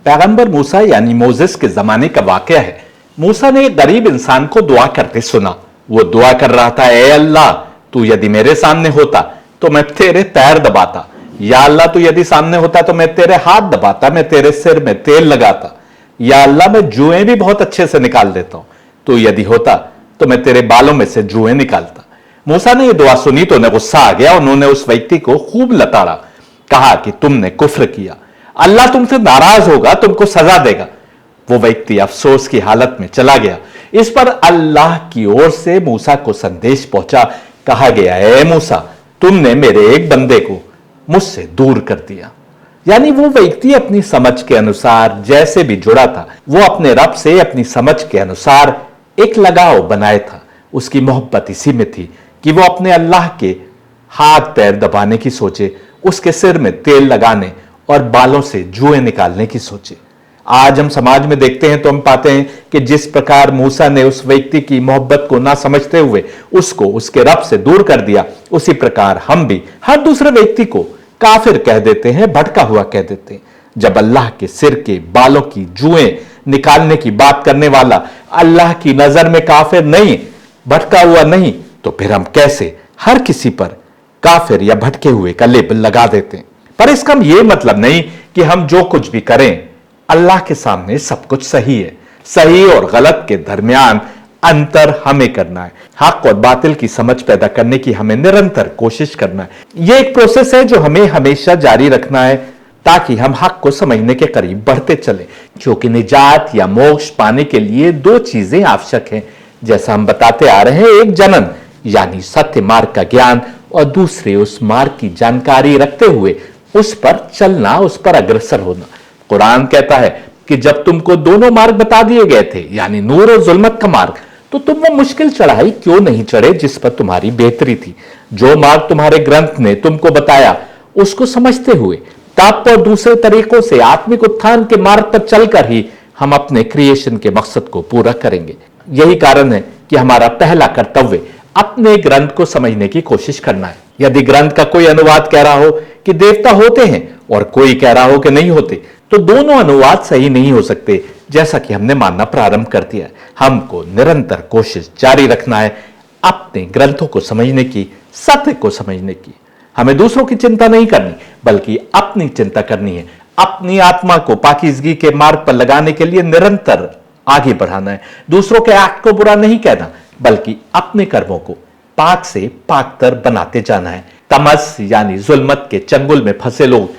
पैगंबर मूसा यानी मोसेस के जमाने का वाकया है। मूसा ने एक गरीब इंसान को दुआ करते सुना। वो दुआ कर रहा था, ए अल्लाह, तू यदि मेरे सामने होता तो मैं तेरे पैर दबाता। या अल्लाह, तू यदि सामने होता तो मैं तेरे हाथ दबाता, मैं तेरे सिर में तेल लगाता। या अल्लाह, मैं जुएं भी बहुत अच्छे से निकाल देता हूं, तू यदि होता तो मैं तेरे बालों में से जुएं निकालता। मूसा ने यह दुआ सुनी तो उन्हें गुस्सा आ गया। उन्होंने उस व्यक्ति को खूब लताड़ा, कहा कि तुमने कुफ्र किया, अल्लाह तुमसे नाराज होगा, तुमको सजा देगा। वो व्यक्ति अफसोस की हालत में चला गया। इस पर अल्लाह की ओर से मूसा को संदेश पहुंचा। कहा गया, ए मूसा, तुमने मेरे एक बंदे को मुझसे दूर कर दिया। यानी वो व्यक्ति अपनी समझ के अनुसार जैसे भी जुड़ा था, वो अपने रब से अपनी समझ के अनुसार एक लगाव बनाए था। उसकी मोहब्बत इसी में थी कि वो अपने अल्लाह के हाथ पैर दबाने की सोचे, उसके सिर में तेल लगाने और बालों से जुएं निकालने की सोचे। आज हम समाज में देखते हैं तो हम पाते हैं कि जिस प्रकार मूसा ने उस व्यक्ति की मोहब्बत को ना समझते हुए उसको उसके रब से दूर कर दिया, उसी प्रकार हम भी हर दूसरे व्यक्ति को काफिर कह देते हैं, भटका हुआ कह देते हैं। जब अल्लाह के सिर के बालों की जुएं निकालने की बात करने वाला अल्लाह की नजर में काफिर नहीं, भटका हुआ नहीं, तो फिर हम कैसे हर किसी पर काफिर या भटके हुए का लेबल लगा देते हैं। पर इसका यह मतलब नहीं कि हम जो कुछ भी करें अल्लाह के सामने सब कुछ सही है। सही और गलत के दरमियान अंतर हमें करना है। हक और बातिल की समझ पैदा करने की हमें निरंतर कोशिश करना है। यह एक प्रोसेस है जो हमें हमेशा जारी रखना है ताकि हम हक को समझने के करीब बढ़ते चले। क्योंकि निजात या मोक्ष पाने के लिए दो चीजें आवश्यक हैं, जैसा हम बताते आ रहे हैं। एक जनन यानी सत्य मार्ग का ज्ञान, और दूसरे उस मार्ग की जानकारी रखते हुए उस पर चलना, उस पर अग्रसर होना। कुरान कहता है कि जब तुमको दोनों मार्ग बता दिए गए थे, यानी नूर और जुल्मत का मार्ग, तो तुम वो मुश्किल चढ़ाई क्यों नहीं चढ़े जिस पर तुम्हारी बेहतरी थी। जो मार्ग तुम्हारे ग्रंथ ने तुमको बताया उसको समझते हुए तप और दूसरे तरीकों से आत्मिक उत्थान के मार्ग पर चलकर ही हम अपने क्रिएशन के मकसद को पूरा करेंगे। यही कारण है कि हमारा पहला कर्तव्य अपने ग्रंथ को समझने की कोशिश करना है। यदि ग्रंथ का कोई अनुवाद कह रहा हो कि देवता होते हैं और कोई कह रहा हो कि नहीं होते, तो दोनों अनुवाद सही नहीं हो सकते, जैसा कि हमने मानना प्रारंभ कर दिया है। हमको निरंतर कोशिश जारी रखना है अपने ग्रंथों को समझने की, सत्य को समझने की। हमें दूसरों की चिंता नहीं करनी, बल्कि अपनी चिंता करनी है। अपनी आत्मा को पाकीज़गी के मार्ग पर लगाने के लिए निरंतर आगे बढ़ाना है। दूसरों के एक्ट को बुरा नहीं कहना, बल्कि अपने कर्मों को पाक से पाकतर बनाते जाना है। तमस यानी जुल्मत के चंगुल में फंसे लोग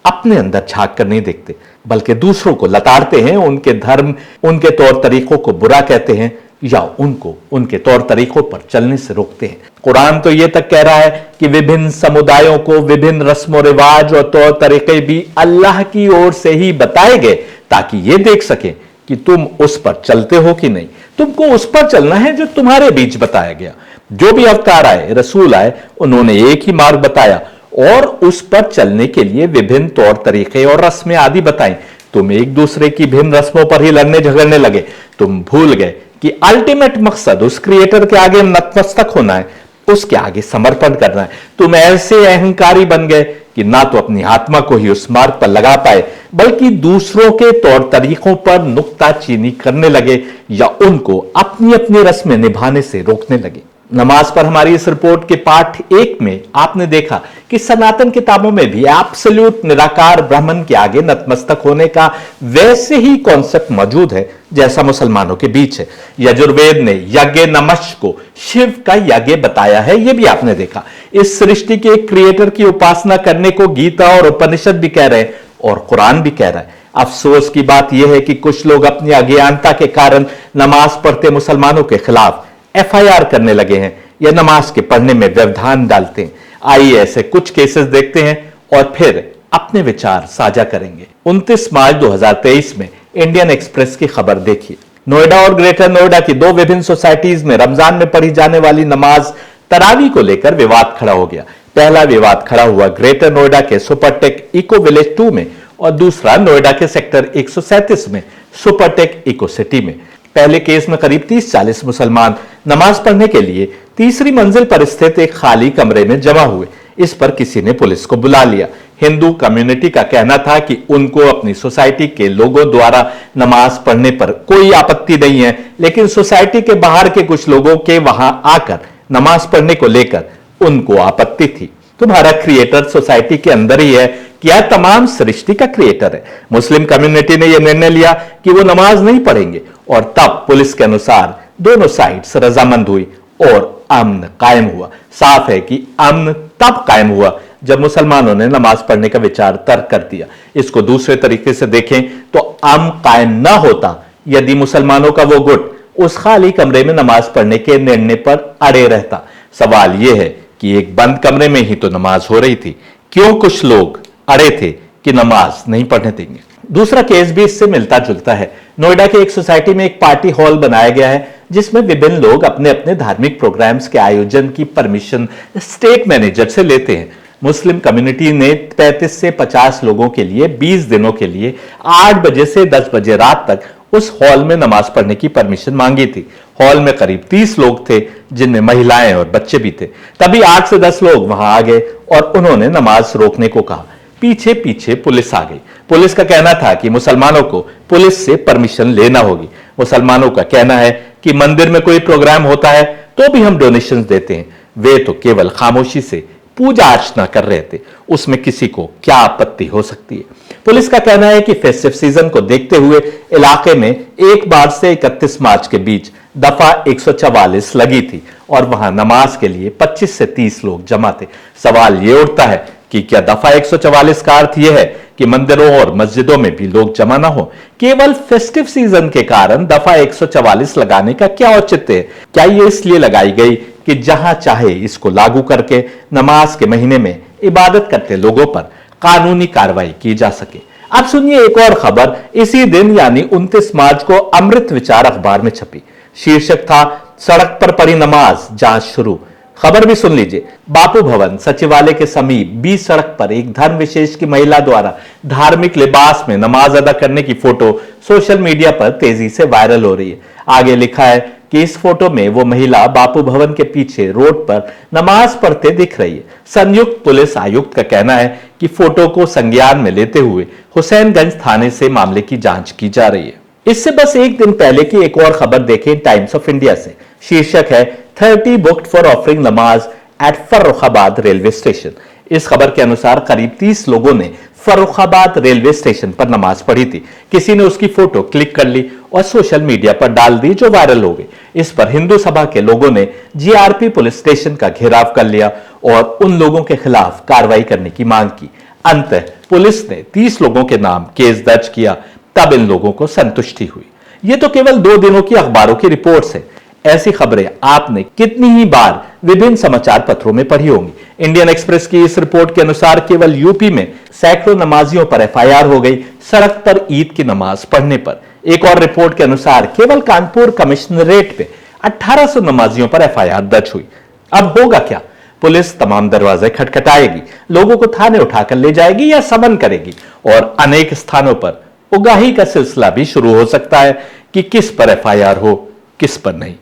अपने अंदर झांक कर नहीं देखते, बल्कि दूसरों को लताड़ते हैं, उनके धर्म, उनके तौर तरीकों को बुरा कहते हैं या उनको उनके तौर तरीकों पर चलने से रोकते हैं। कुरान तो यह तक कह रहा है कि विभिन्न समुदायों को विभिन्न रस्म रिवाज और तौर तरीके भी अल्लाह की ओर से ही बताए गए, ताकि यह देख सकें कि तुम उस पर चलते हो कि नहीं। तुमको उस पर चलना है जो तुम्हारे बीच बताया गया। जो भी अवतार आए, रसूल आए, उन्होंने एक ही मार्ग बताया और उस पर चलने के लिए विभिन्न तौर तरीके और रस्में आदि बताई। तुम एक दूसरे की भिन्न रस्मों पर ही लड़ने झगड़ने लगे। तुम भूल गए कि अल्टीमेट मकसद उस क्रिएटर के आगे नतमस्तक होना है, उसके आगे समर्पण करना है। तुम ऐसे अहंकारी बन गए कि ना तो अपनी आत्मा को ही उस मार्ग पर लगा पाए, बल्कि दूसरों के तौर तरीकों पर नुक्ताचीनी करने लगे या उनको अपनी अपनी रस्में निभाने से रोकने लगे। नमाज पर हमारी इस रिपोर्ट के पाठ 1 में आपने देखा कि सनातन किताबों में भी एब्सोल्यूट निराकार ब्राह्मण के आगे नतमस्तक होने का वैसे ही कॉन्सेप्ट मौजूद है जैसा मुसलमानों के बीच है। यजुर्वेद ने यज्ञ नमश को शिव का यज्ञ बताया है, यह भी आपने देखा। इस सृष्टि के क्रिएटर की उपासना करने को गीता और उपनिषद भी कह रहे हैं और कुरान भी कह रहा है। अफसोस की बात यह है कि कुछ लोग अपनी अज्ञानता के कारण नमाज पढ़ते मुसलमानों के खिलाफ FIR करने लगे हैं या नमाज के पढ़ने में व्यवधान डालते हैं। आइए ऐसे कुछ केसेस देखते हैं और फिर अपने विचार साझा करेंगे। 29 मार्च 2023 में इंडियन एक्सप्रेस की खबर देखिए। नोएडा और ग्रेटर नोएडा की 2 विभिन्न सोसाइटीज में रमजान में पढ़ी जाने वाली नमाज तरावी को लेकर विवाद खड़ा हो गया। पहला विवाद खड़ा हुआ ग्रेटर नोएडा के सुपरटेक इको विलेज 2 में और दूसरा नोएडा के सेक्टर 137 में सुपरटेक इको सिटी में। पहले केस में करीब 30-40 मुसलमान नमाज पढ़ने के लिए तीसरी मंजिल पर स्थित एक खाली कमरे में जमा हुए। इस पर किसी ने पुलिस को बुला लिया। हिंदू कम्युनिटी का कहना था कि उनको अपनी सोसाइटी के लोगों द्वारा नमाज पढ़ने पर कोई आपत्ति नहीं है, लेकिन सोसाइटी के बाहर के कुछ लोगों के वहां आकर नमाज पढ़ने को लेकर उनको आपत्ति थी। तुम्हारा क्रिएटर सोसाइटी के अंदर ही है, क्या तमाम सृष्टि का क्रिएटर है। मुस्लिम कम्युनिटी ने यह निर्णय लिया कि वो नमाज नहीं पढ़ेंगे और तब पुलिस के अनुसार दोनों साइड्स रजामंद हुई और अमन कायम हुआ। साफ है कि अमन तब कायम हुआ जब मुसलमानों ने नमाज पढ़ने का विचार तर्क कर दिया। इसको दूसरे तरीके से देखें तो अमन कायम ना होता यदि मुसलमानों का वो गुट उस खाली कमरे में नमाज पढ़ने के निर्णय पर अड़े रहता। सवाल यह है कि एक बंद कमरे में ही तो नमाज हो रही थी, क्यों कुछ लोग अड़े थे कि नमाज नहीं पढ़ने देंगे। दूसरा केस भी इससे मिलता जुलता है। नोएडा के एक सोसाइटी में एक पार्टी हॉल बनाया गया है जिसमें विभिन्न लोग अपने अपने धार्मिक प्रोग्राम्स के आयोजन की परमिशन स्टेट मैनेजर से लेते हैं। मुस्लिम कम्युनिटी ने 35 से 50 लोगों के लिए 20 दिनों के लिए 8 बजे से 10 बजे रात तक उस हॉल में नमाज पढ़ने की परमिशन मांगी थी। हॉल में करीब 30 लोग थे जिनमें महिलाएं और बच्चे भी थे। तभी 8 से 10 लोग वहां आ गए और उन्होंने नमाज रोकने को कहा। पीछे पीछे पुलिस आ गई। पुलिस का कहना था कि मुसलमानों को पुलिस से परमिशन लेना होगी। मुसलमानों का कहना है कि मंदिर में कोई प्रोग्राम होता है तो भी हम डोनेशंस देते हैं। वे तो केवल खामोशी से पूजा अर्चना कर रहे थे, उसमें किसी को क्या आपत्ति हो सकती है। पुलिस का कहना है कि फेस्टिव सीजन को देखते हुए इलाके में 1 मार्च से 31 मार्च के बीच दफा 144 लगी थी और वहां नमाज के लिए 25 से 30 लोग जमा थे। सवाल यह उठता है कि क्या दफा 144 का अर्थ यह है कि मंदिरों और मस्जिदों में भी लोग जमा ना हो? केवल फेस्टिव सीजन के कारण दफा 144 लगाने का क्या औचित्य है? क्या यह इसलिए लगाई गई कि जहां चाहे इसको लागू करके नमाज के महीने में इबादत करते लोगों पर कानूनी कार्रवाई की जा सके? अब सुनिए एक और खबर। इसी दिन यानी 29 मार्च को अमृत विचार अखबार में छपी। शीर्षक था सड़क पर पड़ी नमाज, जांच शुरू। खबर भी सुन लीजिए। बापू भवन सचिवालय के समीप 20 सड़क पर एक धर्म विशेष की महिला द्वारा धार्मिक लिबास में नमाज अदा करने की फोटो सोशल मीडिया पर तेजी से वायरल हो रही है। आगे लिखा है कि इस फोटो में वो महिला बापू भवन के पीछे रोड पर नमाज पढ़ते दिख रही है। संयुक्त पुलिस आयुक्त का कहना है कि फोटो को संज्ञान में लेते हुए हुसैनगंज थाने से मामले की जांच की जा रही है। इससे बस एक दिन पहले की एक और खबर देखें टाइम्स ऑफ इंडिया से। शीर्षक है 30 बुक्ड फॉर ऑफरिंग नमाज एट फर्रुखाबाद रेलवे स्टेशन। इस खबर के अनुसार करीब 30 लोगों ने फर्रुखाबाद रेलवे स्टेशन पर नमाज पढ़ी थी। किसी ने उसकी फोटो क्लिक कर ली और सोशल मीडिया पर डाल दी जो वायरल हो गई। इस पर हिंदू सभा के लोगों ने जीआरपी पुलिस स्टेशन का घेराव कर लिया और उन लोगों के खिलाफ कार्रवाई करने की मांग की। अंततः पुलिस ने 30 लोगों के नाम केस दर्ज किया, तब इन लोगों को संतुष्टि हुई। ये तो केवल 2 दिनों की अखबारों की रिपोर्ट्स है। ऐसी खबरें आपने कितनी ही बार विभिन्न समाचार पत्रों में पढ़ी होंगी। इंडियन एक्सप्रेस की इस रिपोर्ट के अनुसार केवल यूपी में सैकड़ों नमाजियों पर एफआईआर हो गई सड़क पर ईद की नमाज पढ़ने पर। एक और रिपोर्ट के अनुसार केवल कानपुर कमिश्नरेट पे 1800 नमाजियों पर एफआईआर दर्ज हुई। अब होगा क्या? पुलिस तमाम दरवाजे खटखटाएगी, लोगों को थाने उठाकर ले जाएगी या समन करेगी और अनेक स्थानों पर उगाही का सिलसिला भी शुरू हो सकता है कि किस पर एफआईआर हो, किस पर नहीं।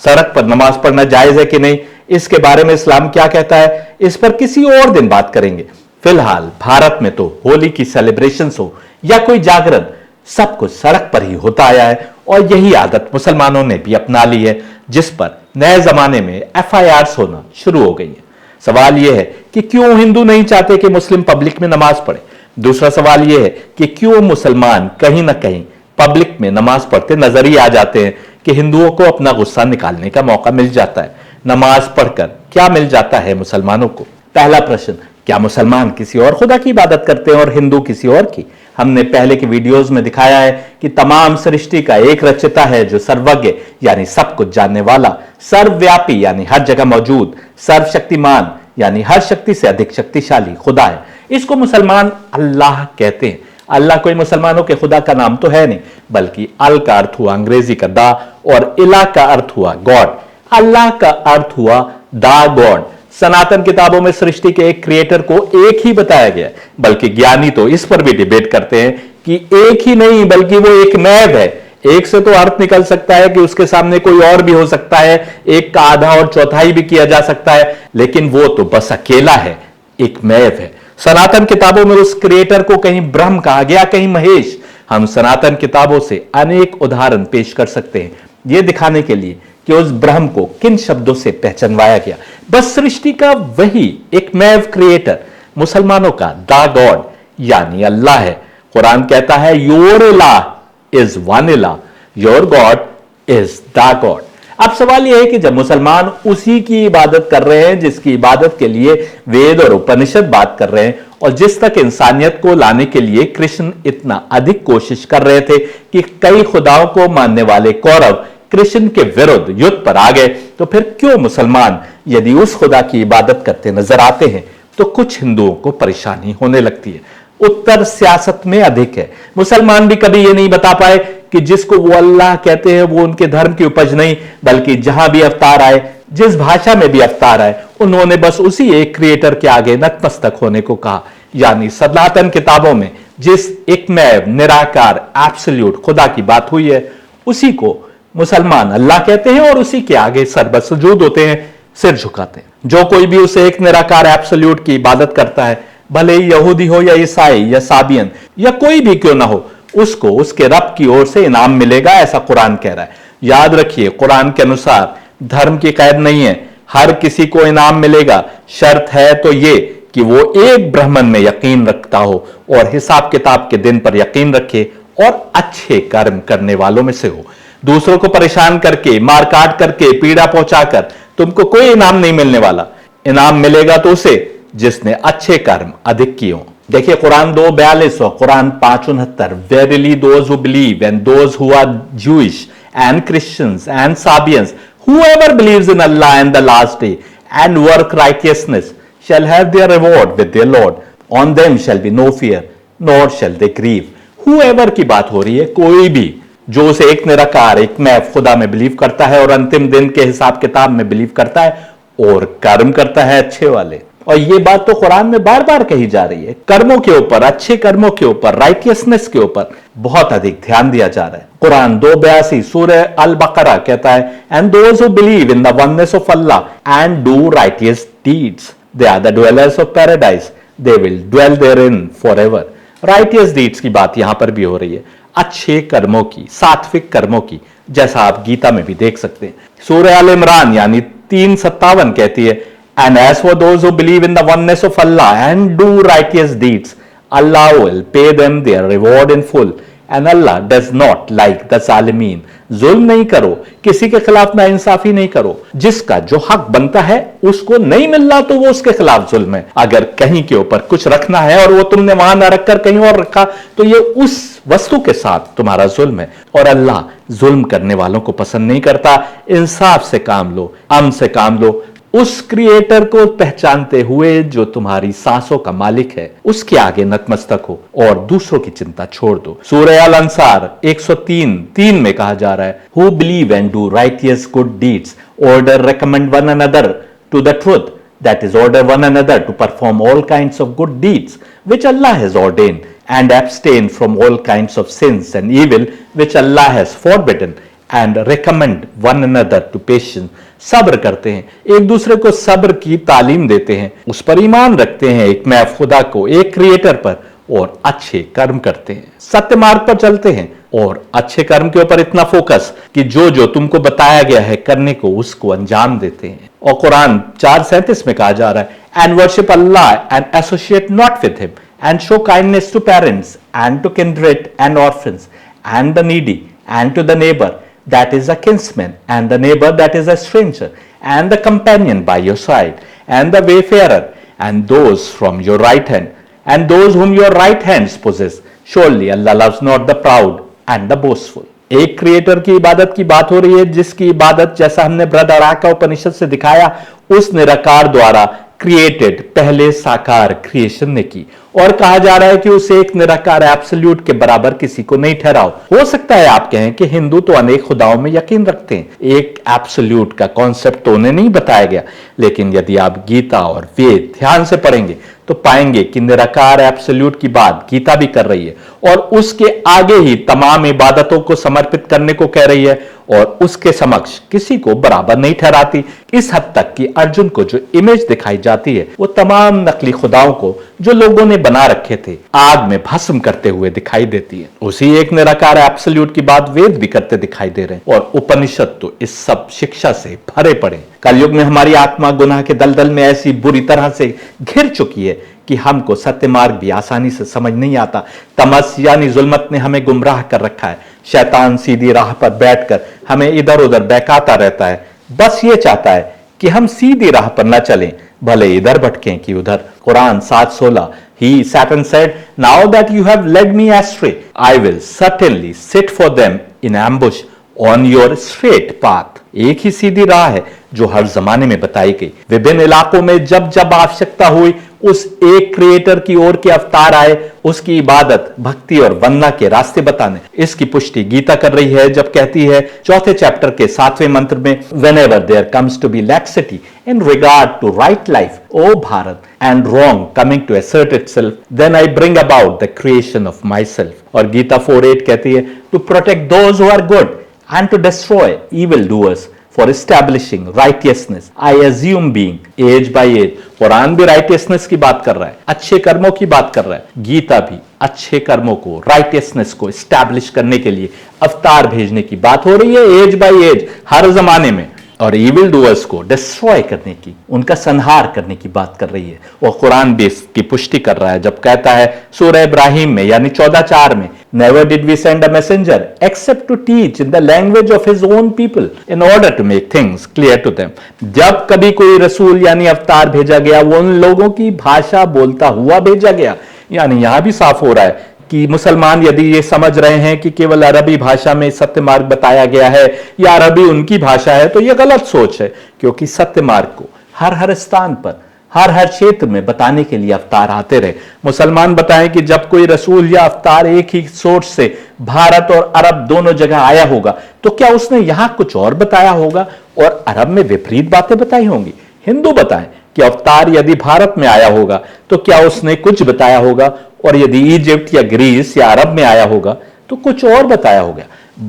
सड़क पर नमाज पढ़ना जायज है कि नहीं, इसके बारे में इस्लाम क्या कहता है, इस पर किसी और दिन बात करेंगे। फिलहाल भारत में तो होली की सेलिब्रेशंस हो या कोई जागरण, सब कुछ सड़क पर ही होता आया है और यही आदत मुसलमानों ने भी अपना ली है, जिस पर नए जमाने में एफआईआर होना शुरू हो गई है। सवाल यह है कि क्यों हिंदू नहीं चाहते कि मुस्लिम पब्लिक में नमाज पढ़े? दूसरा सवाल यह है कि क्यों मुसलमान कहीं ना कहीं पब्लिक में नमाज पढ़ते नजर ही आ जाते हैं कि हिंदुओं को अपना गुस्सा निकालने का मौका मिल जाता है। नमाज पढ़कर क्या मिल जाता है मुसलमानों को? पहला प्रश्न, क्या मुसलमान किसी और खुदा की इबादत करते हैं और हिंदू किसी और की? हमने पहले के वीडियोस में दिखाया है कि तमाम सृष्टि का एक रचयिता है जो सर्वज्ञ यानी सब कुछ जानने वाला, सर्वव्यापी यानी हर जगह मौजूद, सर्वशक्तिमान यानी हर शक्ति से अधिक शक्तिशाली खुदा है। इसको मुसलमान अल्लाह कहते हैं। अल्लाह कोई मुसलमानों के खुदा का नाम तो है नहीं, बल्कि अल का अर्थ हुआ अंग्रेजी का दा और इला का अर्थ हुआ गॉड। अल्लाह का अर्थ हुआ दा गॉड। सनातन किताबों में सृष्टि के एक क्रिएटर को एक ही बताया गया, बल्कि ज्ञानी तो इस पर भी डिबेट करते हैं कि एक ही नहीं बल्कि वो एक मैव है। एक से तो अर्थ निकल सकता है कि उसके सामने कोई और भी हो सकता है, एक का आधा और चौथाई भी किया जा सकता है, लेकिन वो तो बस अकेला है, एक मैव है। सनातन किताबों में उस क्रिएटर को कहीं ब्रह्म कहा गया, कहीं महेश। हम सनातन किताबों से अनेक उदाहरण पेश कर सकते हैं यह दिखाने के लिए कि उस ब्रह्म को किन शब्दों से पहचानवाया गया। बस सृष्टि का वही एकमेव क्रिएटर मुसलमानों का दा गॉड यानी अल्लाह है। कुरान कहता है योर इलाह इज वन इलाह, your god is the god. अब सवाल यह है कि जब मुसलमान उसी की इबादत कर रहे हैं जिसकी इबादत के लिए वेद और उपनिषद बात कर रहे हैं और जिस तक इंसानियत को लाने के लिए कृष्ण इतना अधिक कोशिश कर रहे थे कि कई खुदाओं को मानने वाले कौरव कृष्ण के विरुद्ध युद्ध पर आ गए, तो फिर क्यों मुसलमान यदि उस खुदा की इबादत करते नजर आते हैं तो कुछ हिंदुओं को परेशानी होने लगती है। उत्तर सियासत में अधिक है। मुसलमान भी कभी यह नहीं बता पाए कि जिसको वो अल्लाह कहते हैं वो उनके धर्म की उपज नहीं, बल्कि जहां भी अवतार आए, जिस भाषा में भी अवतार आए, उन्होंने बस उसी एक क्रिएटर के आगे नतमस्तक होने को कहा। यानी सनातन किताबों में जिस एकमेव निराकार एब्सोल्यूट खुदा की बात हुई है उसी को मुसलमान अल्लाह कहते हैं और उसी के आगे सरबसजूद होते हैं, सिर झुकाते हैं। जो कोई भी उसे एक निराकार एब्सोल्यूट की इबादत करता है, भले ही यहूदी हो या ईसाई या साबियन या कोई भी क्यों ना हो, उसको उसके रब की ओर से इनाम मिलेगा, ऐसा कुरान कह रहा है। याद रखिए, कुरान के अनुसार धर्म की कैद नहीं है, हर किसी को इनाम मिलेगा। शर्त है तो ये कि वो एक ब्राह्मण में यकीन रखता हो और हिसाब किताब के दिन पर यकीन रखे और अच्छे कर्म करने वालों में से हो। दूसरों को परेशान करके, मार काट करके, पीड़ा पहुंचाकर तुमको कोई इनाम नहीं मिलने वाला। इनाम मिलेगा तो उसे जिसने अच्छे कर्म अधिक किए हों। देखिए कुरान 2:42 और कुरान 5:69, verily those who believe and those who are Jewish and Christians and Sabians whoever believes in Allah and the last day and work righteousness shall have their reward with their Lord. On them shall be no fear nor shall they grieve. whoever की बात हो रही है, कोई भी जो उसे एक निराकार एक मैव खुदा में बिलीव करता है और अंतिम दिन के हिसाब किताब में बिलीव करता है और कर्म करता है अच्छे वाले। और ये बात तो कुरान में बार बार कही जा रही है। कर्मों के ऊपर, अच्छे कर्मों के ऊपर, राइटियसनेस के ऊपर बहुत अधिक ध्यान दिया जा रहा है। कुरान 2:82 सूरह अल बकरा कहता है, and those who believe in the oneness of Allah and do righteous deeds they are the dwellers of paradise they will dwell therein forever. Righteous deeds की बात यहां पर भी हो रही है, अच्छे कर्मों की, सात्विक कर्मों की, जैसा आप गीता में भी देख सकते हैं। सूरह अल इमरान यानी 3:57 कहती है, and as for those who believe in the oneness of Allah and do righteous deeds, Allah will pay them their reward in full and Allah does not like the zalimin. जुल्म नहीं करो, किसी के खिलाफ नाइंसाफी नहीं करो। जिसका जो हक बनता है उसको नहीं मिल रहा तो वो उसके खिलाफ जुल्म है। अगर कहीं के ऊपर कुछ रखना है और वो तुमने वहां ना रखकर कहीं और रखा तो ये उस वस्तु के साथ तुम्हारा जुल्म है। और अल्लाह जुल्म करने वालों को पसंद नहीं करता। इंसाफ से काम लो, अमन से काम लो, उस क्रिएटर को पहचानते हुए जो तुम्हारी सांसों का मालिक है उसके आगे नतमस्तक हो और दूसरों की चिंता छोड़ दो। सूरह अल अंसार 103:3 में कहा जा रहा है, who believe and do righteous good deeds order recommend one another to the truth, that is order one another to perform all kinds of good deeds which Allah has ordained and abstain from all kinds of sins and evil which Allah has forbidden and recommend one another to patience. सब्र करते हैं, एक दूसरे को सब्र की तालीम देते हैं, उस पर ईमान रखते हैं, एक मैं खुदा को, एक क्रिएटर पर, और अच्छे कर्म करते हैं, सत्य मार्ग पर चलते हैं और अच्छे कर्म के ऊपर इतना फोकस कि जो जो तुमको बताया गया है करने को उसको अंजाम देते हैं। और कुरान 4:37 में कहा जा रहा है, एंड वर्शिप अल्लाह and associate not with him and show kindness to parents and to kindred and orphans and the needy and to the neighbour that is a kinsman and the neighbor that is a stranger and the companion by your side and the wayfarer and those from your right hand and those whom your right hands possess. Surely Allah loves not the proud and the boastful. एक creator की इबादत की बात हो रही है जिसकी इबादत, जैसा हमने बृहदारण्यक उपनिषद से दिखाया, उस निराकार द्वारा क्रिएटेड पहले साकार क्रिएशन ने की। और कहा जा रहा है कि उसे एक निराकार एब्सोल्यूट के बराबर किसी को नहीं ठहराओ। हो सकता है आप कहें कि हिंदू तो अनेक खुदाओं में यकीन रखते हैं, एक एब्सोल्यूट का कॉन्सेप्ट तो उन्हें नहीं बताया गया, लेकिन यदि आप गीता और वेद ध्यान से पढ़ेंगे तो पाएंगे कि निराकार एब्सोल्यूट की बात गीता भी कर रही है और उसके आगे ही तमाम इबादतों को समर्पित करने को कह रही है और उसके समक्ष किसी को बराबर नहीं ठहराती। इस हद तक कि अर्जुन को जो इमेज दिखाई जाती है वो तमाम नकली खुदाओं को जो लोगों ने बना रखे थे आग में भस्म करते हुए दिखाई देती है। उसी एक निराकार एब्सोल्यूट की बात वेद भी करते दिखाई दे रहे हैं और उपनिषद तो इस सब शिक्षा से भरे पड़े। कलयुग में हमारी आत्मा गुनाह के दलदल में ऐसी बुरी तरह से घिर चुकी है कि हमको सत्य मार्ग भी आसानी से समझ नहीं आता। तमस यानी जुल्मत ने हमें गुमराह कर रखा है। शैतान सीधी राह पर बैठकर हमें इधर उधर बहकाता रहता है, बस ये चाहता है कि हम सीधी राह पर न चलें, भले इधर भटकें कि उधर। Quran 7:16 He Satan said, "Now that you have led me astray, I will certainly sit for them in ambush on your straight path." एक ही सीधी राह है जो हर जमाने में बताई गई। विभिन्न इलाकों में जब जब आवश्यकता हुई उस एक क्रिएटर की ओर के अवतार आए, उसकी इबादत, भक्ति और वंदना के रास्ते बताने। इसकी पुष्टि गीता कर रही है जब कहती है 4th चैप्टर के 7वें मंत्र में, Whenever there comes to be laxity in regard to right life, O Bharat, and wrong coming to assert itself, then I bring about the creation of myself. और गीता 4:8 कहती है, To protect those who are good and to destroy evildoers, for establishing righteousness, I assume being age by age. Quran भी righteousness की बात कर रहा है, अच्छे कर्मों की बात कर रहा है। गीता भी अच्छे कर्मों को, राइटियसनेस को एस्टैब्लिश करने के लिए अवतार भेजने की बात हो रही है एज बाय एज, हर जमाने में। और इविल डूअर्स को डिस्ट्रॉय करने की, उनका संहार करने की बात कर रही है। और कुरान भी इसकी पुष्टि कर रहा है जब कहता है सूरह इब्राहिम में यानी 14:4 में, Never did we send a messenger except to teach in the language of his own people in order to make things clear to them. जब कभी कोई रसूल यानी अवतार भेजा गया वो उन लोगों की भाषा बोलता हुआ भेजा गया। यानी यहां भी साफ हो रहा है कि मुसलमान यदि ये समझ रहे हैं कि केवल अरबी भाषा में सत्य मार्ग बताया गया है या अरबी उनकी भाषा है तो ये गलत सोच है, क्योंकि सत्य मार्ग को हर हर स्थान पर, हर हर क्षेत्र में बताने के लिए अवतार आते रहे। मुसलमान बताएं कि जब कोई रसूल या अवतार एक ही सोर्स से भारत और अरब दोनों जगह आया होगा तो क्या उसने यहां कुछ और बताया होगा और अरब में विपरीत बातें बताई होंगी? हिंदू बताएं कि अवतार यदि भारत में आया होगा तो क्या उसने कुछ बताया होगा, और यदि इजिप्ट या ग्रीस या अरब में आया होगा तो कुछ और बताया होगा।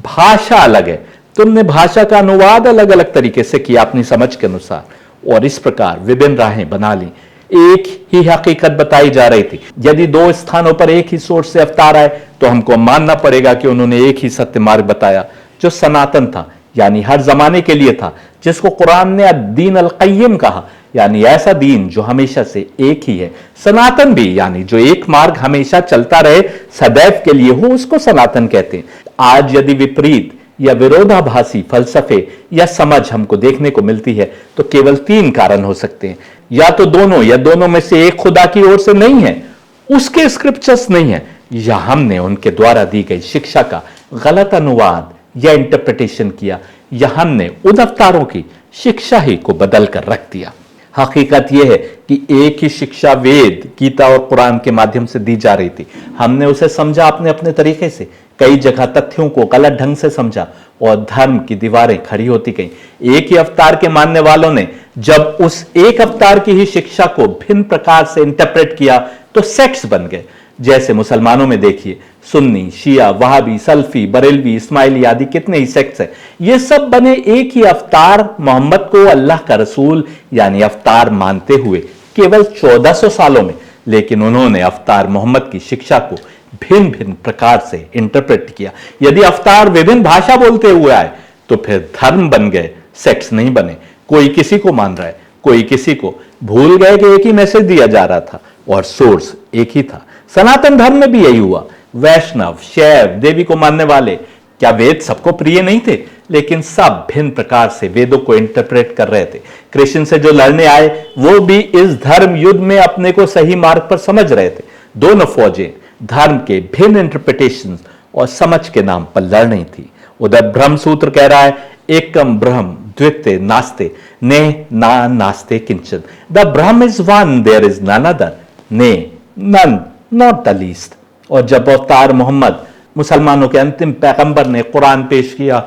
भाषा अलग है, तुमने भाषा का अनुवाद अलग अलग तरीके से किया अपनी समझ के अनुसार, और इस प्रकार विभिन्न राहें बना ली। एक ही हकीकत बताई जा रही थी। यदि दो स्थानों पर एक ही सोर्स से अवतार आए तो हमको मानना पड़ेगा कि उन्होंने एक ही सत्य मार्ग बताया जो सनातन था, यानी हर जमाने के लिए था, जिसको कुरान ने अद-दीन अल-क़य्यिम कहा, यानी ऐसा दीन जो हमेशा से एक ही है। सनातन भी यानी जो एक मार्ग हमेशा चलता रहे, सदैव के लिए हो, उसको सनातन कहते हैं। आज यदि विपरीत या विरोधाभासी फलसफे या समझ हमको देखने को मिलती है तो केवल 3 कारण हो सकते हैं। या तो दोनों या दोनों में से एक खुदा की ओर से नहीं है, उसके स्क्रिप्चर्स नहीं है, या हमने उनके द्वारा दी गई शिक्षा का गलत अनुवाद या इंटरप्रिटेशन किया, या हमने उन अवतारों की शिक्षा ही को बदल कर रख दिया। हकीकत यह है कि एक ही शिक्षा वेद, गीता और कुरान के माध्यम से दी जा रही थी। हमने उसे समझा अपने अपने तरीके से, कई जगह तथ्यों को गलत ढंग से समझा और धर्म की दीवारें खड़ी होती गईं। एक ही अवतार के मानने वालों ने जब उस एक अवतार की ही शिक्षा को भिन्न प्रकार से इंटरप्रेट किया तो सेक्ट्स बन गए। जैसे मुसलमानों में देखिए, सुन्नी, शिया, वहाबी, सल्फी, बरेलवी, इस्माइली आदि कितने ही सेक्ट्स हैं। ये सब बने एक ही अवतार मोहम्मद को अल्लाह का रसूल यानी अवतार मानते हुए केवल 1400 सालों में, लेकिन उन्होंने अवतार मोहम्मद की शिक्षा को भिन्न भिन्न प्रकार से इंटरप्रेट किया। यदि अवतार विभिन्न भाषा बोलते हुए आए तो फिर धर्म बन गए, सेक्ट्स नहीं बने। कोई किसी को मान रहा है, कोई किसी को, भूल गए कि एक ही मैसेज दिया जा रहा था और सोर्स एक ही था। सनातन धर्म में भी यही हुआ। वैष्णव, शैव, देवी को मानने वाले, क्या वेद सबको प्रिय नहीं थे? लेकिन सब भिन्न प्रकार से वेदों को इंटरप्रेट कर रहे थे। कृष्ण से जो लड़ने आए वो भी इस धर्म युद्ध में अपने को सही मार्ग पर समझ रहे थे। दोनों फौजें धर्म के भिन्न इंटरप्रिटेशन और समझ के नाम पर लड़ रही थी। उधर ब्रह्म सूत्र कह रहा है, एकम ब्रह्म द्वितीय नास्ते ने ना नास्ते किंचन। The Brahma is one, there is none other, ने नन नॉट द लीस्ट। और जब अवतार मोहम्मद, मुसलमानों के अंतिम पैगंबर, ने कुरान पेश किया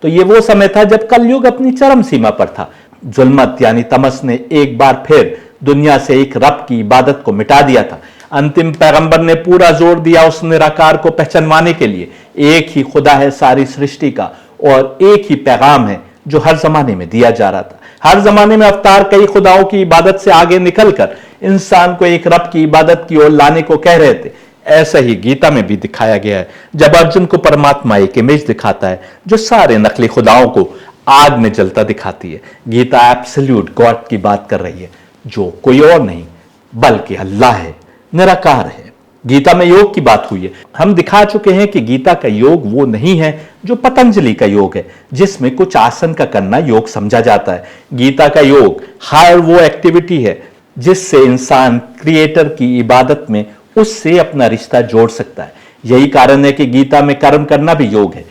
तो ये वो समय था जब कलयुग अपनी चरम सीमा पर था। जुल्मत यानी तमस ने एक बार फिर दुनिया से एक रब की इबादत को मिटा दिया था। अंतिम पैगंबर ने पूरा जोर दिया उस निराकार को पहचानवाने के लिए। एक ही खुदा है सारी सृष्टि का और एक ही पैगाम है जो हर जमाने में दिया जा रहा था। हर जमाने में अवतार कई खुदाओं की इबादत से आगे निकलकर इंसान को एक रब की इबादत की ओर लाने को कह रहे थे। ऐसा ही गीता में भी दिखाया गया है, जब अर्जुन को परमात्मा एक इमेज दिखाता है जो सारे नकली खुदाओं को आग में जलता दिखाती है। गीता एब्सोल्यूट गॉड की बात कर रही है, जो कोई और नहीं बल्कि अल्लाह है, निराकार है। गीता में योग की बात हुई है। हम दिखा चुके हैं कि गीता का योग वो नहीं है जो पतंजलि का योग है, जिसमें कुछ आसन का करना योग समझा जाता है। गीता का योग हर वो एक्टिविटी है जिससे इंसान क्रिएटर की इबादत में उससे अपना रिश्ता जोड़ सकता है। यही कारण है कि गीता में कर्म करना भी योग है,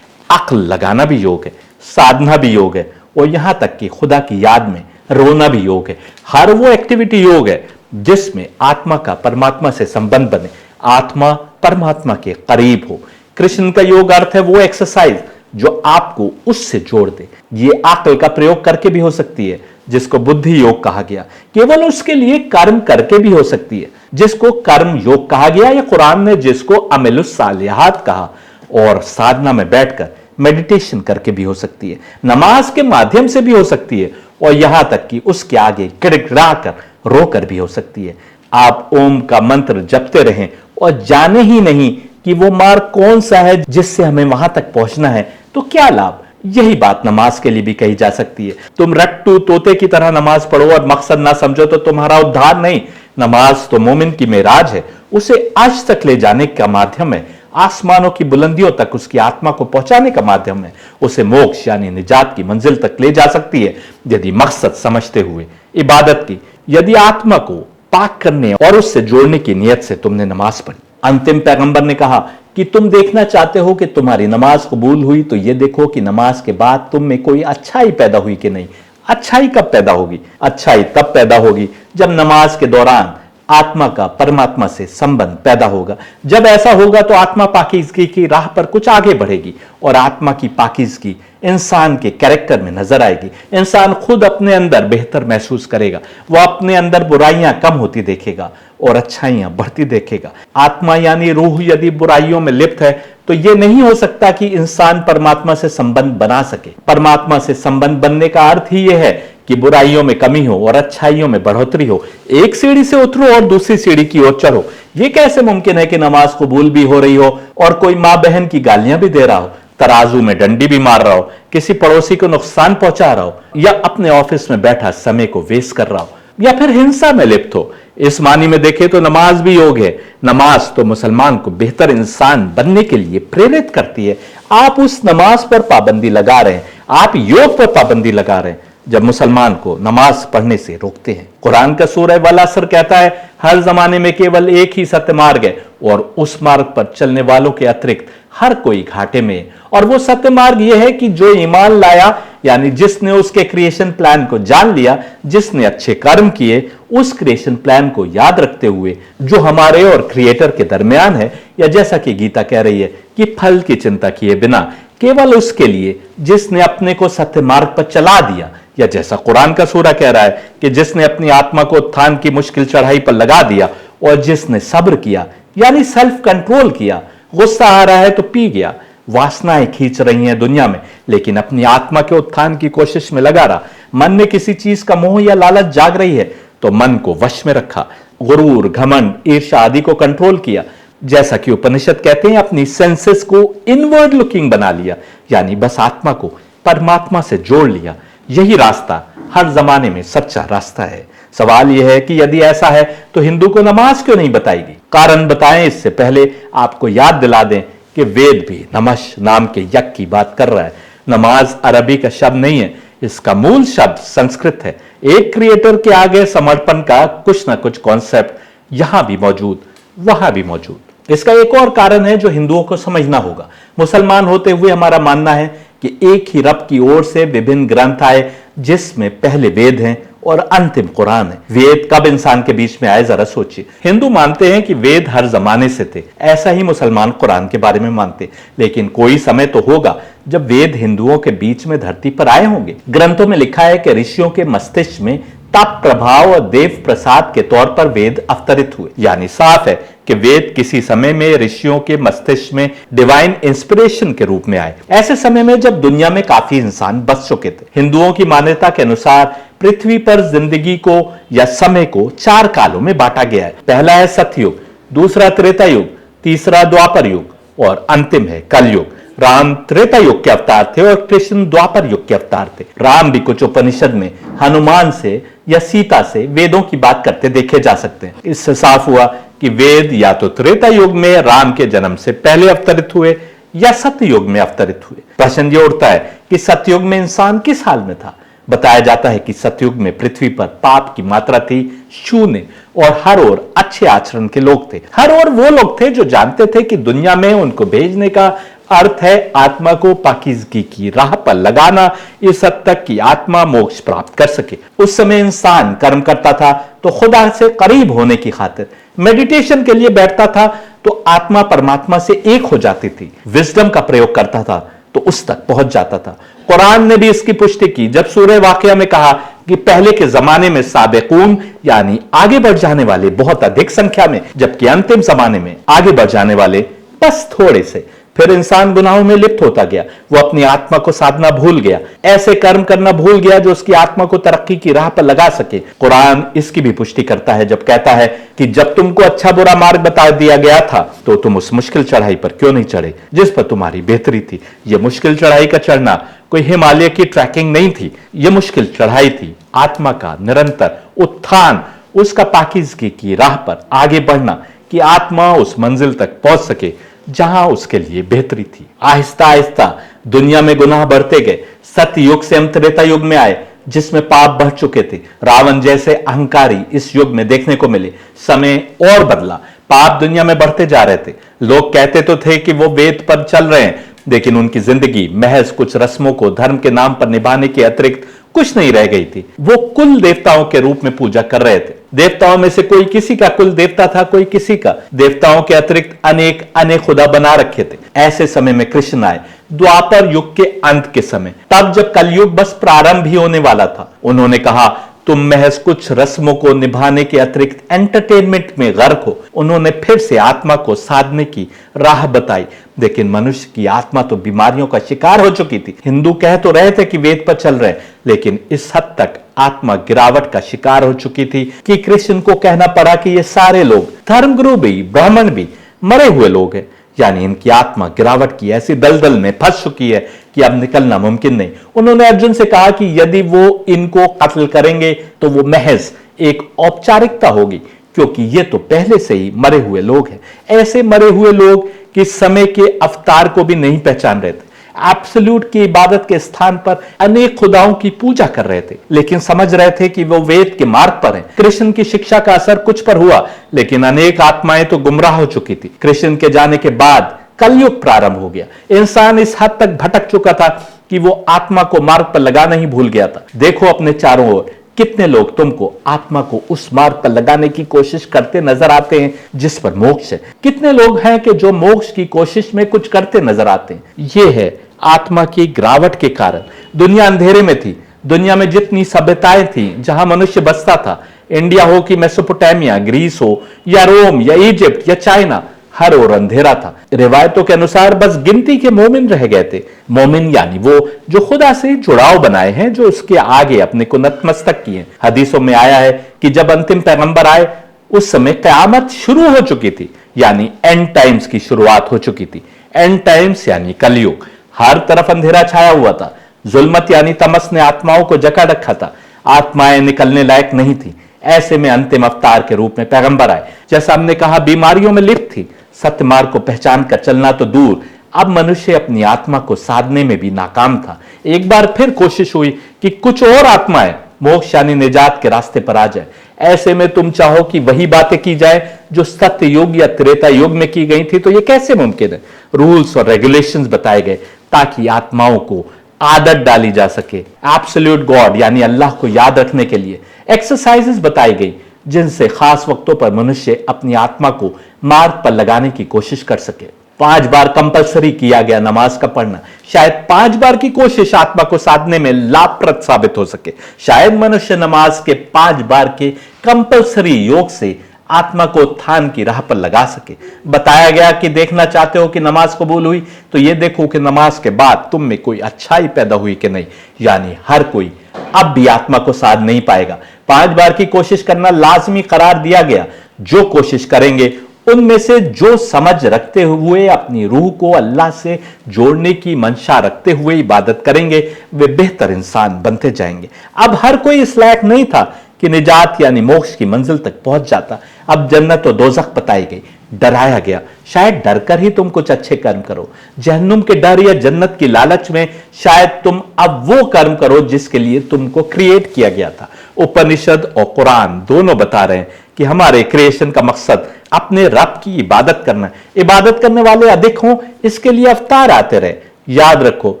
अक्ल लगाना भी योग है, साधना भी योग है और यहां तक कि खुदा की याद में रोना भी योग है। हर वो एक्टिविटी योग है जिसमें आत्मा का परमात्मा से संबंध बने, आत्मा परमात्मा के करीब हो। कृष्ण का योग अर्थ है वो एक्सरसाइज जो आपको उससे जोड़ दे। ये अक्ल का प्रयोग करके भी हो सकती है, जिसको बुद्धि योग कहा गया। केवल उसके लिए कर्म करके भी हो सकती है, जिसको कर्म योग कहा गया, या कुरान ने जिसको अमलुस सालिहात कहा। और साधना में बैठकर मेडिटेशन करके भी हो सकती है, नमाज के माध्यम से भी हो सकती है और यहां तक कि उसके आगे गिड़गिड़ा कर रोकर भी हो सकती है। आप ओम का मंत्र जपते रहें और जाने ही नहीं कि वो मार्ग कौन सा है जिससे हमें वहां तक पहुंचना है, तो क्या लाभ। यही बात नमाज के लिए भी कही जा सकती है। तुम रट्टू तोते की तरह नमाज पढ़ो और मकसद ना समझो तो तुम्हारा उद्धार नहीं। नमाज तो मोमिन की मेराज है, उसे आज तक ले जाने का माध्यम है, आसमानों की बुलंदियों तक उसकी आत्मा को पहुंचाने का माध्यम है, उसे मोक्ष यानी निजात की मंजिल तक ले जा सकती है यदि मकसद समझते हुए इबादत की, यदि आत्मा को पाक करने और उससे जोड़ने की नियत से तुमने नमाज पढ़ी। अंतिम पैगंबर ने कहा कि तुम देखना चाहते हो कि तुम्हारी नमाज कबूल हुई, तो यह देखो कि नमाज के बाद तुम में कोई अच्छाई पैदा हुई कि नहीं। अच्छाई कब पैदा होगी? अच्छाई तब पैदा होगी जब नमाज के दौरान आत्मा का परमात्मा से संबंध पैदा होगा। जब ऐसा होगा तो आत्मा पाकीज़गी की राह पर कुछ आगे बढ़ेगी और आत्मा की पाकीज़गी इंसान के कैरेक्टर में नजर आएगी। इंसान खुद अपने अंदर बेहतर महसूस करेगा, वह अपने अंदर बुराइयां कम होती देखेगा और अच्छाइयां बढ़ती देखेगा। आत्मा यानी रूह यदि बुराइयों में लिप्त है तो यह नहीं हो सकता कि इंसान परमात्मा से संबंध बना सके। परमात्मा से संबंध बनने का अर्थ ही यह है कि बुराइयों में कमी हो और अच्छाइयों में बढ़ोतरी हो। एक सीढ़ी से उतरो और दूसरी सीढ़ी की ओर चढ़ो। यह कैसे मुमकिन है कि नमाज कबूल भी हो रही हो और कोई मां बहन की गालियां भी दे रहा हो, तराजू में डंडी भी मार रहा हो, किसी पड़ोसी को नुकसान पहुंचा रहा हो, या अपने ऑफिस में बैठा समय को वेस्ट कर रहा हो, या फिर हिंसा में लिप्त हो। इस मानी में देखें तो नमाज भी योग है। नमाज तो मुसलमान को बेहतर इंसान बनने के लिए प्रेरित करती है। आप उस नमाज पर पाबंदी लगा रहे हैं, आप योग पर पाबंदी लगा रहे हैं जब मुसलमान को नमाज पढ़ने से रोकते हैं। कुरान का सूरह वल असर कहता है हर जमाने में केवल एक ही सत्य मार्ग है और उस मार्ग पर चलने वालों के अतिरिक्त हर कोई घाटे में है। और वो सत्य मार्ग यह है कि जो ईमान लाया, यानी जिसने उसके क्रिएशन प्लान को जान लिया, जिसने अच्छे कर्म किए, उस क्रिएशन प्लान को याद रखते हुए जो हमारे और क्रिएटर के दरमियान है, या जैसा कि गीता कह रही है कि फल की चिंता किए बिना, केवल उसके लिए जिसने अपने को सत्य मार्ग पर चला दिया, या जैसा कुरान का सूरा कह रहा है कि जिसने अपनी आत्मा को उत्थान की मुश्किल चढ़ाई पर लगा दिया और जिसने सब्र किया यानी सेल्फ कंट्रोल किया। गुस्सा आ रहा है तो पी गया, वासनाएं खींच रही हैं दुनिया में, लेकिन अपनी आत्मा के उत्थान की कोशिश में लगा रहा। मन में किसी चीज का मोह या लालच जाग रही है तो मन को वश में रखा, गुरूर, घमंड, ईर्ष्या आदि को कंट्रोल किया। जैसा कि उपनिषद कहते हैं अपनी सेंसेस को इनवर्ड लुकिंग बना लिया, यानी बस आत्मा को परमात्मा से जोड़ लिया। यही रास्ता हर जमाने में सच्चा रास्ता है। सवाल यह है कि यदि ऐसा है तो हिंदू को नमाज क्यों नहीं बताएगी? कारण बताएं, इससे पहले आपको याद दिला दें कि वेद भी नमश नाम के यज्ञ की बात कर रहा है। नमाज अरबी का शब्द नहीं है, इसका मूल शब्द संस्कृत है। एक क्रिएटर के आगे समर्पण का कुछ ना कुछ कॉन्सेप्ट यहां भी मौजूद, वहां भी मौजूद। इसका एक और कारण है जो हिंदुओं को समझना होगा। मुसलमान होते हुए हमारा मानना है कि एक ही रब की ओर से विभिन्न ग्रंथ आए, जिसमें पहले वेद हैं और अंतिम कुरान है। वेद कब इंसान के बीच में आए जरा सोचिए। हिंदू मानते हैं कि वेद हर जमाने से थे, ऐसा ही मुसलमान कुरान के बारे में मानते, लेकिन कोई समय तो होगा जब वेद हिंदुओं के बीच में धरती पर आए होंगे। ग्रंथों में लिखा है कि ऋषियों के मस्तिष्क में तप प्रभाव और देव प्रसाद के तौर पर वेद अवतरित हुए। यानी साफ है कि वेद किसी समय में ऋषियों के मस्तिष्क में डिवाइन इंस्पिरेशन के रूप में आए, ऐसे समय में जब दुनिया में काफी इंसान बस चुके थे। हिंदुओं की मान्यता के अनुसार पृथ्वी पर जिंदगी को या समय को 4 कालों में बांटा गया है। पहला है सतयुग, दूसरा त्रेता युग, तीसरा द्वापर युग और अंतिम है कलयुग। राम त्रेता युग के अवतार थे और कृष्ण द्वापर युग के अवतार थे। राम भी कुछ उपनिषद में हनुमान से या सीता से वेदों की बात करते देखे जा सकते हैं। इससे साफ हुआ कि वेद या तो त्रेता युग में राम के जन्म से पहले अवतरित हुए या सतयुग में अवतरित हुए। प्रश्न ये उठता है कि सतयुग में इंसान किस हाल में था। बताया जाता है कि सतयुग में पृथ्वी पर पाप की मात्रा थी 0 और हर ओर अच्छे आचरण के लोग थे। हर ओर वो लोग थे जो जानते थे कि दुनिया में उनको भेजने का अर्थ है आत्मा को पाकीज़गी की राह पर लगाना, इस हद तक कि आत्मा मोक्ष प्राप्त कर सके। उस समय इंसान कर्म करता था तो खुदा से करीब होने की खातिर, मेडिटेशन के लिए बैठता था तो आत्मा परमात्मा से एक हो जाती थी। विजडम का प्रयोग करता था तो उस तक पहुंच जाता था। कुरान ने भी इसकी पुष्टि की जब सूरह वाक़िया में कहा कि पहले के जमाने में साबिकून यानी आगे बढ़ जाने वाले बहुत अधिक संख्या में, जबकि अंतिम जमाने में आगे बढ़ जाने वाले बस थोड़े से। फिर इंसान गुनाहों में लिप्त होता गया, वो अपनी आत्मा को साधना भूल गया, ऐसे कर्म करना भूल गया जो उसकी आत्मा को तरक्की की राह पर लगा सके। कुरान इसकी भी पुष्टि करता है जब कहता है कि जब तुमको अच्छा बुरा मार्ग बता दिया गया था तो तुम उस मुश्किल चढ़ाई पर क्यों नहीं चढ़े जिस पर तुम्हारी बेहतरी थी। यह मुश्किल चढ़ाई का चढ़ना कोई हिमालय की ट्रैकिंग नहीं थी, यह मुश्किल चढ़ाई थी आत्मा का निरंतर उत्थान, उसका पाकीज़गी की राह पर आगे बढ़ना कि आत्मा उस मंजिल तक पहुंच सके जहां उसके लिए बेहतरी थी। आहिस्ता आहिस्ता दुनिया में गुनाह बढ़ते गए। सतयुग से हम त्रेता युग में आए जिसमें पाप बढ़ चुके थे। रावण जैसे अहंकारी इस युग में देखने को मिले। समय और बदला, पाप दुनिया में बढ़ते जा रहे थे। लोग कहते तो थे कि वो वेद पर चल रहे हैं, लेकिन उनकी जिंदगी महज कुछ रस्मों को धर्म के नाम पर निभाने के अतिरिक्त कुछ नहीं रह गई थी। वो कुल देवताओं के रूप में पूजा कर रहे थे। देवताओं में से कोई किसी का कुल देवता था, कोई किसी का। देवताओं के अतिरिक्त अनेक अनेक खुदा बना रखे थे। ऐसे समय में कृष्ण आए, द्वापर युग के अंत के समय, तब जब कलयुग बस प्रारंभ ही होने वाला था। उन्होंने कहा तुम महज कुछ रस्मों को निभाने के अतिरिक्त एंटरटेनमेंट में गर्क हो। उन्होंने फिर से आत्मा को साधने की राह बताई, लेकिन मनुष्य की आत्मा तो बीमारियों का शिकार हो चुकी थी। हिंदू कह तो रहे थे कि वेद पर चल रहे, लेकिन इस हद तक आत्मा गिरावट का शिकार हो चुकी थी कि कृष्ण को कहना पड़ा कि ये सारे लोग, धर्मगुरु भी, ब्राह्मण भी, मरे हुए लोग हैं। यानी इनकी आत्मा गिरावट की ऐसी दलदल में फंस चुकी है कि अब निकलना मुमकिन नहीं। उन्होंने अर्जुन से कहा कि यदि वो इनको कत्ल करेंगे तो वो महज एक औपचारिकता होगी, क्योंकि ये तो पहले से ही मरे हुए लोग हैं। ऐसे मरे हुए लोग कि समय के अवतार को भी नहीं पहचान रहे थे। एब्सोल्यूट की इबादत के स्थान पर अनेक खुदाओं की पूजा कर रहे थे, लेकिन समझ रहे थे कि वो वेद के मार्ग पर हैं। कृष्ण की शिक्षा का असर कुछ पर हुआ, लेकिन अनेक आत्माएं तो गुमराह हो चुकी थी। कृष्ण के जाने के बाद कलयुग प्रारंभ हो गया। इंसान इस हद तक भटक चुका था कि वो आत्मा को मार्ग पर लगाना ही भूल गया था। देखो अपने चारों ओर कितने लोग तुमको आत्मा को उस मार्ग पर लगाने की कोशिश करते नजर आते हैं जिस पर मोक्ष है। कितने लोग हैं कि जो मोक्ष की कोशिश में कुछ करते नजर आते हैं। यह है आत्मा की गिरावट के कारण। दुनिया अंधेरे में थी। दुनिया में जितनी सभ्यताएं थी जहां मनुष्य बसता था, इंडिया हो कि मेसोपोटामिया, ग्रीस हो या रोम या इजिप्ट या चाइना, हर ओर अंधेरा था। रिवायतों के अनुसार बस गिनती के मोमिन रह गए थे। मोमिन यानी वो जो खुदा से जुड़ाव बनाए हैं, जो उसके आगे अपने को नतमस्तक किए। हदीसों में आया है कि जब अंतिम पैगंबर आए उस समय कयामत शुरू हो चुकी थी, यानी एंड टाइम्स की शुरुआत हो चुकी थी। एंड टाइम्स यानी कलयुग। हर तरफ अंधेरा छाया हुआ था। जुल्मत यानी तमस ने आत्माओं को जकड़ रखा था। आत्माएं निकलने लायक नहीं थी। ऐसे में अंतिम अवतार के रूप में पैगंबर आए। जैसा हमने कहा, बीमारियों में लिप्त थी। सत्य मार्ग को पहचान कर चलना तो दूर, अब मनुष्य अपनी आत्मा को साधने में भी नाकाम था। एक बार फिर कोशिश हुई कि कुछ और आत्माएं मोक्ष यानी निजात के रास्ते पर आ जाए। ऐसे में तुम चाहो कि वही बातें की जाए जो सत्य युग या त्रेता युग में की गई थी, तो यह कैसे मुमकिन है। रूल्स और रेगुलेशंस बताए गए ताकि आत्माओं को आदत डाली जा सके। एब्सोल्यूट गॉड यानी अल्लाह को याद रखने के लिए एक्सरसाइजेस बताई गई जिनसे खास वक्तों पर मनुष्य अपनी आत्मा को मार्ग पर लगाने की कोशिश कर सके। 5 बार कंपलसरी किया गया नमाज का पढ़ना। शायद 5 बार की कोशिश आत्मा को साधने में लाभप्रद साबित हो सके। शायद मनुष्य नमाज के 5 बार के कंपलसरी योग से आत्मा को उत्थान की राह पर लगा सके। बताया गया कि देखना चाहते हो कि नमाज कबूल हुई तो यह देखो कि नमाज के बाद तुम में कोई अच्छाई पैदा हुई कि नहीं। यानी हर कोई अब भी आत्मा को साध नहीं पाएगा। 5 बार की कोशिश करना लाजमी करार दिया गया। जो कोशिश करेंगे उनमें से जो समझ रखते हुए अपनी रूह को अल्लाह से जोड़ने की मंशा रखते हुए इबादत करेंगे, वे बेहतर इंसान बनते जाएंगे। अब हर कोई इस लायक नहीं था कि निजात यानी मोक्ष की मंजिल तक पहुंच जाता। अब जन्नत और दोजख बताई गई, डराया गया शायद डर कर ही तुम कुछ अच्छे कर्म करो। जहन्नुम के डर या जन्नत की लालच में शायद तुम अब वो कर्म करो जिसके लिए तुमको क्रिएट किया गया था। उपनिषद और कुरान दोनों बता रहे हैं कि हमारे क्रिएशन का मकसद अपने रब की इबादत करना। इबादत करने वाले अधिक हों इसके लिए अवतार आते रहे। याद रखो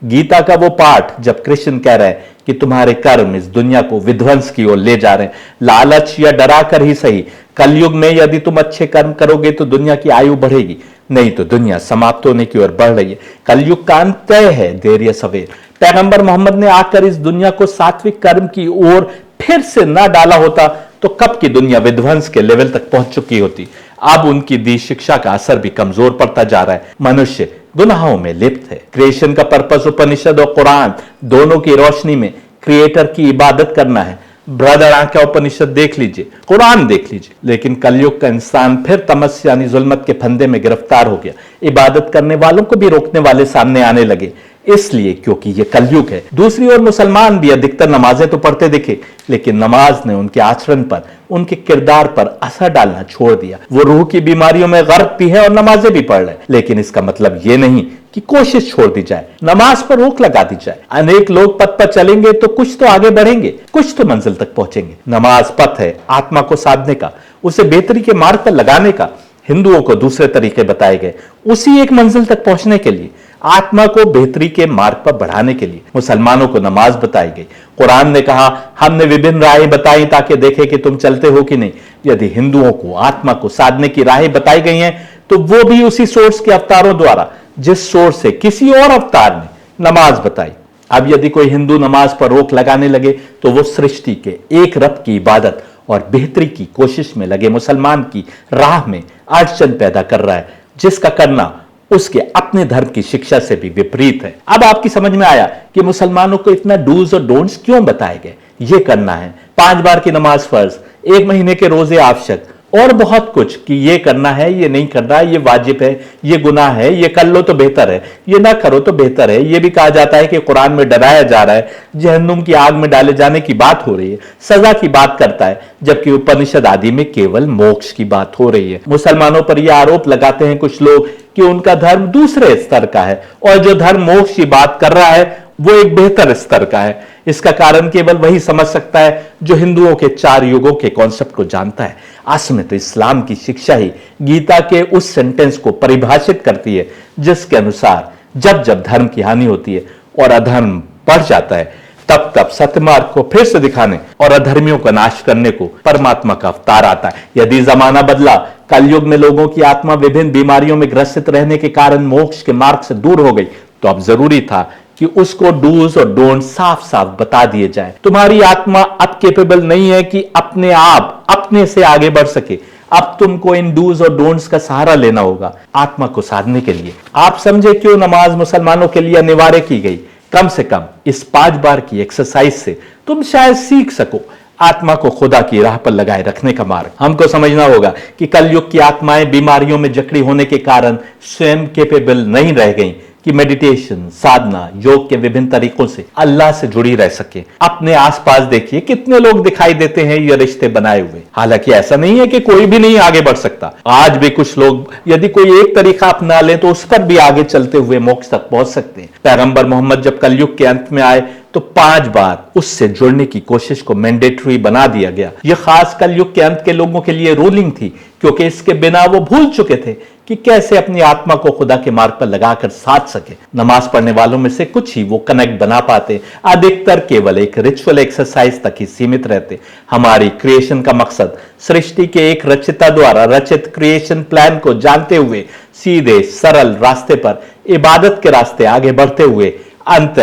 गीता का वो पाठ जब कृष्ण कह रहे हैं कि तुम्हारे कर्म इस दुनिया को विध्वंस की ओर ले जा रहे हैं, लालच या डरा कर ही सही। कलयुग में यदि तुम अच्छे कर्म करोगे तो दुनिया की आयु बढ़ेगी, नहीं तो दुनिया समाप्त होने की ओर बढ़ रही है। कलयुग का अंत तय है, देर या सवेर। पैगंबर मोहम्मद ने आकर इस दुनिया को सात्विक कर्म की ओर फिर से न डाला होता तो कब की दुनिया विध्वंस के लेवल तक पहुंच चुकी होती। अब उनकी दी शिक्षा का असर भी कमजोर पड़ता जा रहा है। मनुष्य गुनाहों में लिप्त है। क्रिएशन का पर्पस उपनिषद और कुरान दोनों की रोशनी में क्रिएटर की इबादत करना है। ब्रदर आंखें उपनिषद देख लीजिए, कुरान देख लीजिए। लेकिन कलयुग का इंसान फिर तमस यानी जुल्मत के फंदे में गिरफ्तार हो गया। इबादत करने वालों को भी रोकने वाले सामने आने लगे, इसलिए क्योंकि यह कलयुग है। दूसरी ओर मुसलमान भी अधिकतर नमाजें तो पढ़ते दिखे, लेकिन नमाज ने उनके आचरण पर, उनके किरदार पर असर डालना छोड़ दिया। वो रूह की बीमारियों में गर्क भी है और नमाजें भी पढ़ रहे, लेकिन इसका मतलब यह नहीं कि कोशिश छोड़ दी जाए, नमाज पर रोक लगा दी जाए। अनेक लोग पथ पर चलेंगे तो कुछ तो आगे बढ़ेंगे, कुछ तो मंजिल तक पहुंचेंगे। नमाज पथ है आत्मा को साधने का, उसे बेहतरी के मार्ग पर लगाने का। हिंदुओं को दूसरे तरीके बताए गए उसी एक मंजिल तक पहुंचने के लिए, आत्मा को बेहतरी के मार्ग पर बढ़ाने के लिए। मुसलमानों को नमाज बताई गई। कुरान ने कहा हमने विभिन्न राहें बताई ताकि देखें कि तुम चलते हो कि नहीं। यदि हिंदुओं को आत्मा को साधने की राहें बताई गई हैं तो वो भी उसी सोर्स के अवतारों द्वारा जिस सोर्स से किसी और अवतार ने नमाज बताई। अब यदि कोई हिंदू नमाज पर रोक लगाने लगे तो वो सृष्टि के एक रब की इबादत और बेहतरी की कोशिश में लगे मुसलमान की राह में अड़चन पैदा कर रहा है, जिसका करना उसके अपने धर्म की शिक्षा से भी विपरीत है। अब आपकी समझ में आया कि मुसलमानों को इतना डूज और डोंट्स क्यों बताए गए। ये करना है, 5 बार की नमाज फर्ज, 1 महीने के रोजे आवश्यक, और बहुत कुछ कि ये करना है, ये नहीं करना है, ये वाजिब है, ये गुनाह है, ये कर लो तो बेहतर है, ये ना करो तो बेहतर है। ये भी कहा जाता है कि कुरान में डराया जा रहा है, जहन्नुम की आग में डाले जाने की बात हो रही है, सजा की बात करता है, जबकि उपनिषद आदि में केवल मोक्ष की बात हो रही है। मुसलमानों पर यह आरोप लगाते हैं कुछ लोग कि उनका धर्म दूसरे स्तर का है और जो धर्म मोक्ष की बात कर रहा है वो एक बेहतर स्तर का है। इसका कारण केवल वही समझ सकता है जो हिंदुओं के 4 युगों के कॉन्सेप्ट को जानता है। असल में तो इस्लाम की शिक्षा ही गीता के उस सेंटेंस को परिभाषित करती है जिसके अनुसार जब जब धर्म की हानि होती है और अधर्म बढ़ जाता है तब तब सत्यमार्ग को फिर से दिखाने और अधर्मियों का नाश करने को परमात्मा का अवतार आता है। यदि जमाना बदला, कलयुग में लोगों की आत्मा विभिन्न बीमारियों में ग्रसित रहने के कारण मोक्ष के मार्ग से दूर हो गई, तो अब जरूरी था कि उसको डूज और डोंट साफ साफ बता दिए जाए। तुम्हारी आत्मा अब कैपेबल नहीं है कि अपने आप अपने से आगे बढ़ सके। अब तुमको इन डूज और डोंट्स का सहारा लेना होगा आत्मा को साधने के लिए। आप समझे क्यों नमाज मुसलमानों के लिए अनिवार्य की गई। कम से कम इस 5 बार की एक्सरसाइज से तुम शायद सीख सको आत्मा को खुदा की राह पर लगाए रखने का मार्ग। हमको समझना होगा कि कलयुग की आत्माएं बीमारियों में जकड़ी होने के कारण स्वयं कैपेबल नहीं रह गई कि मेडिटेशन, साधना, योग के विभिन्न तरीकों से अल्लाह से जुड़ी रह सके। अपने आसपास देखिए कितने लोग दिखाई देते हैं ये रिश्ते बनाए हुए। हालांकि ऐसा नहीं है कि कोई भी नहीं आगे बढ़ सकता। आज भी कुछ लोग यदि कोई एक तरीका अपना ले तो उस पर भी आगे चलते हुए मोक्ष तक पहुंच सकते हैं। पैगंबर मोहम्मद जब कलयुग के अंत में आए तो 5 बार उससे जुड़ने की कोशिश को मैंडेटरी बना दिया गया। यह खास कलयुग के अंत के लोगों के लिए रूलिंग थी, क्योंकि इसके बिना वो भूल चुके थे कि कैसे अपनी आत्मा को खुदा के मार्ग पर लगाकर साध सके। नमाज पढ़ने वालों में से कुछ ही वो कनेक्ट बना पाते, अधिकतर केवल एक रिचुअल एक्सरसाइज तक ही सीमित रहते। हमारी क्रिएशन का मकसद सृष्टि के एक रचिता द्वारा रचित क्रिएशन प्लान को जानते हुए सीधे सरल रास्ते पर इबादत के रास्ते आगे बढ़ते हुए अंत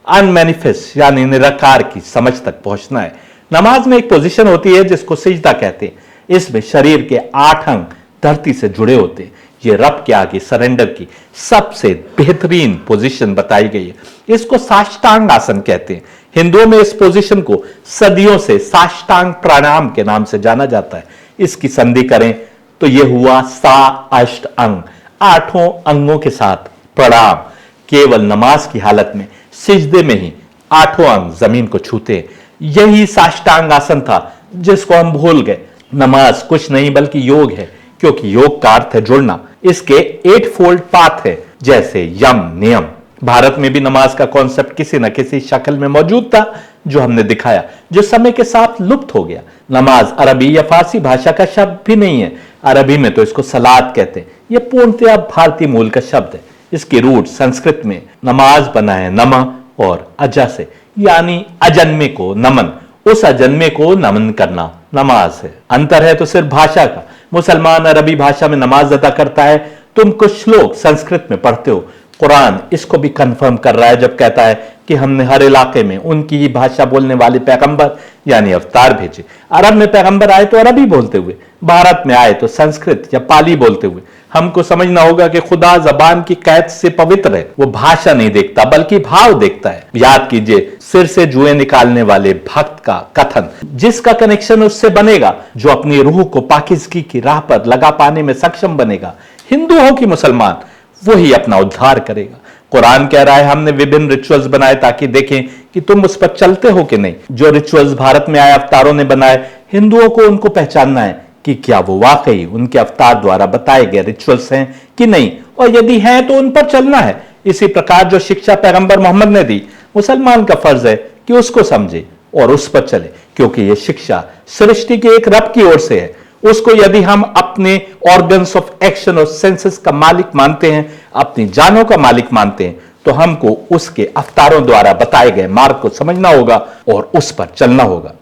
अनमैनिफेस्ट यानी निराकार की समझ तक पहुंचना है। नमाज में एक पोजीशन होती है जिसको सिजदा कहते हैं। इसमें शरीर के 8 अंग धरती से जुड़े होते हैं। ये रब के आगे सरेंडर की सबसे बेहतरीन पोजीशन बताई गई है। इसको साष्टांग आसन कहते हैं। हिंदुओं में इस पोजीशन को सदियों से साष्टांग प्राणायाम के नाम से जाना जाता है। इसकी संधि करें तो यह हुआ सा अष्ट अंग, 8 अंगों के साथ प्रणाम। केवल नमाज की हालत में सिजदे में ही 8 अंग जमीन को छूते हैं। यही साष्टांग आसन था जिसको हम भूल गए। नमाज कुछ नहीं बल्कि योग है, क्योंकि योग का अर्थ है जुड़ना। इसके 8 फोल्ड पाथ है, जैसे यम नियम। भारत में भी नमाज का कॉन्सेप्ट किसी न किसी शक्ल में मौजूद था, जो हमने दिखाया, जो समय के साथ लुप्त हो गया। नमाज अरबी या फारसी भाषा का शब्द भी नहीं है। अरबी में तो इसको सलात कहते हैं। यह पूर्णतया भारतीय मूल का शब्द है। इसके रूट संस्कृत में नमाज बना है नमा और अजा से, यानी अजन्मे को नमन। उस अजन्मे को नमन करना नमाज है। अंतर है तो सिर्फ भाषा का। मुसलमान अरबी भाषा में नमाज अदा करता है, तुम कुछ श्लोक संस्कृत में पढ़ते हो। कुरान इसको भी कंफर्म कर रहा है जब कहता है कि हमने हर इलाके में उनकी ही भाषा बोलने वाले पैगंबर यानी अवतार भेजे। अरब में पैगंबर आए तो अरबी बोलते हुए, भारत में आए तो संस्कृत या पाली बोलते हुए। हमको समझना होगा कि खुदा जबान की कैद से पवित्र है। वो भाषा नहीं देखता बल्कि भाव देखता है। याद कीजिए सिर से जुए निकालने वाले भक्त का कथन, जिसका कनेक्शन उससे बनेगा जो अपनी रूह को पाकिज़गी की राह पर लगा पाने में सक्षम बनेगा, हिंदू हो कि मुसलमान, वही अपना उद्धार करेगा। कुरान कह रहा है हमने विभिन्न रिचुअल्स बनाए ताकि देखें कि तुम उस पर चलते हो कि नहीं। जो रिचुअल्स भारत में आए अवतारों ने बनाए, हिंदुओं को उनको पहचानना है कि क्या वो वाकई उनके अवतार द्वारा बताए गए रिचुअल्स हैं कि नहीं, और यदि हैं तो उन पर चलना है। इसी प्रकार जो शिक्षा पैगंबर मोहम्मद ने दी, मुसलमान का फर्ज है कि उसको समझे और उस पर चले, क्योंकि यह शिक्षा सृष्टि के एक रब की ओर से है। उसको यदि हम अपने ऑर्गन्स ऑफ एक्शन और सेंसेस का मालिक मानते हैं, अपनी जानों का मालिक मानते हैं, तो हमको उसके अवतारों द्वारा बताए गए मार्ग को समझना होगा और उस पर चलना होगा।